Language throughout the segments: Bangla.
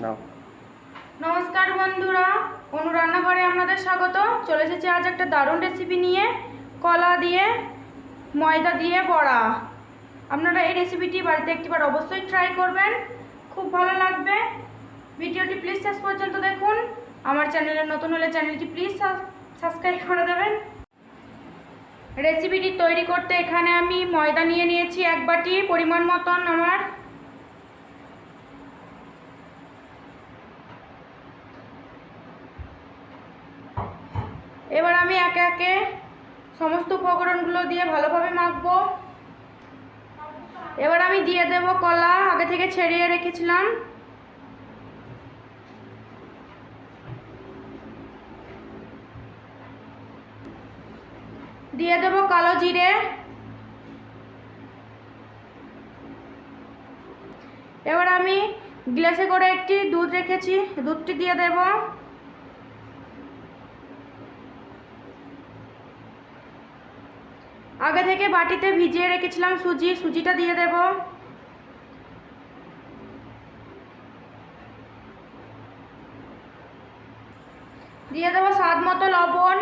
নাও। নমস্কার বন্ধুরা, অনু রান্নাঘরে আপনাদের স্বাগত। চলে এসেছি আজ একটা দারুণ রেসিপি নিয়ে, কলা দিয়ে ময়দা দিয়ে বড়া। আপনারা এই রেসিপিটি বাড়িতে একটিবার অবশ্যই ট্রাই করবেন, খুব ভালো লাগবে। ভিডিওটি প্লিজ শেষ পর্যন্ত দেখুন। আমার চ্যানেলে নতুন হলে চ্যানেলটি প্লিজ সাবস্ক্রাইব করে দেবেন। রেসিপিটি তৈরি করতে এখানে আমি ময়দা নিয়ে নিয়েছি 1 বাটি পরিমাণ মতন আমার। এবার আমি একে একে সমস্ত উপকরণগুলো দিয়ে ভালোভাবে মাখবো। এবার আমি দিয়ে দেব কলা, আগে থেকে ছাড়িয়ে রেখেছিলাম। দিয়ে দেব কালো জিরে। এবার আমি গ্লাসে করে একটি দুধ রেখেছি, দুধটি দিয়ে দেব। আগে থেকে বাটিতে ভিজিয়ে রেখেছিলাম সুজিটা দিয়ে দেব। দিয়ে দেব স্বাদ মতো লবণ।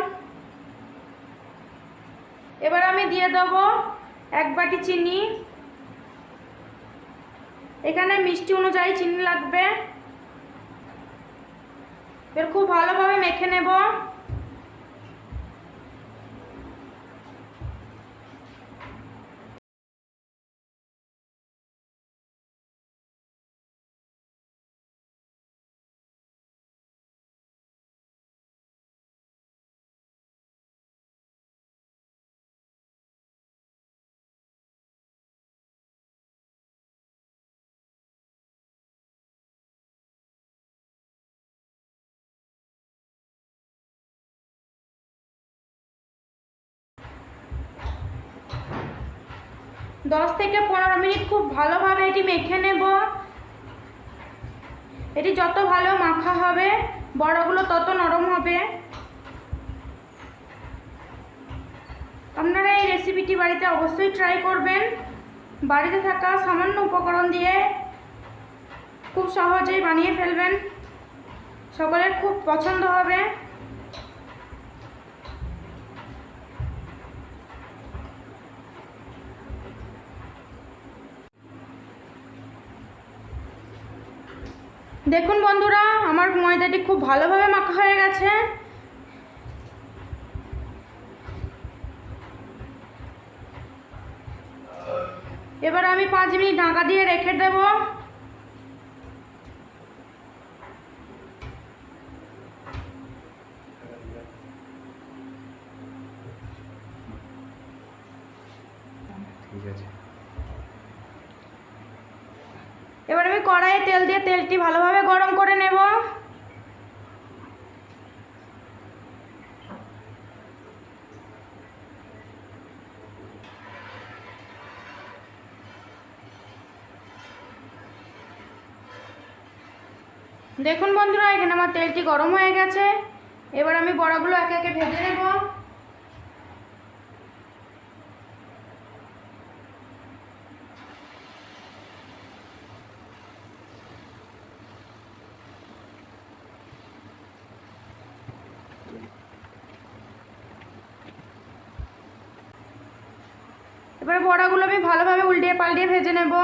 এবার আমি দিয়ে দেব 1 বাটি চিনি। এখানে মিষ্টি অনুযায়ী চিনি লাগবে। এবার খুব ভালোভাবে মেখে নেব। 10 থেকে 15 মিনিট খুব ভালোভাবে এটি মেখে নেব। এটি যত ভালো মাখা হবে বড়াগুলো তত নরম হবে। আপনারা এই রেসিপিটি বাড়িতে অবশ্যই ট্রাই করবেন। বাড়িতে থাকা সামান্য উপকরণ দিয়ে খুব সহজেই বানিয়ে ফেলবেন, সকলের খুব পছন্দ হবে। দেখুন বন্ধুরা, আমার ময়দাটি খুব ভালোভাবে মাখা হয়ে গেছে। এবার আমি 5 মিনিট ঢাকা দিয়ে রেখে দেব। ঠিক আছে। এবার আমি কড়াইয়ে তেল দিয়ে তেলটি ভালোভাবে গরম করে নেব। দেখুন বন্ধুরা, এখানে আমার তেলটি গরম হয়ে গেছে। এবার আমি বড়াগুলো একে একে ভেজে নেব। এবার বড়াগুলো আমি ভালোভাবে উল্টিয়ে পাল্টিয়ে ভেজে নেব।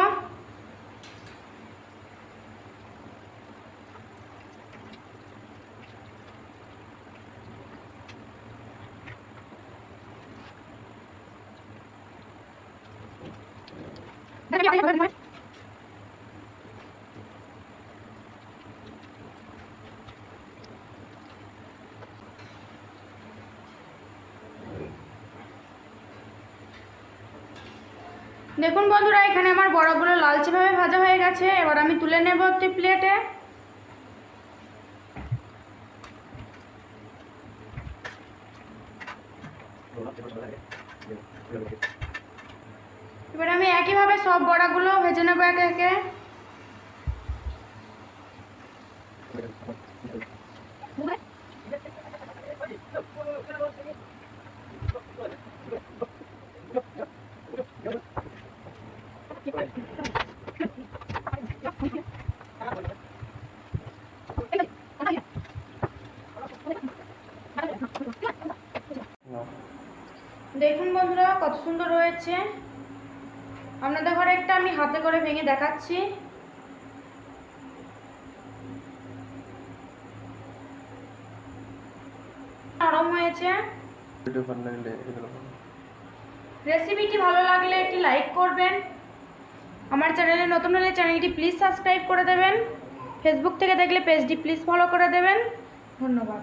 দেখুন বন্ধুরা, এখানে আমার বড়াগুলো লালচেভাবে ভাজা হয়ে গেছে। এবার আমি তুলে নেব একটি প্লেটে। এবার আমি একইভাবে সব বড়াগুলো ভেজে নেব একে একে। দেখুন বন্ধুরা কত সুন্দর রয়েছে। আপনাদের ঘরে একটা আমি হাতে করে ভেঙে দেখাচ্ছি। নরম হয়েছে। রেসিপিটি ভালো লাগলে একটি লাইক করবেন। আমার চ্যানেলে নতুন হলে চ্যানেলটি প্লিজ সাবস্ক্রাইব করে দেবেন। ফেসবুক থেকে দেখলে পেজটি প্লিজ ফলো করে দেবেন। ধন্যবাদ।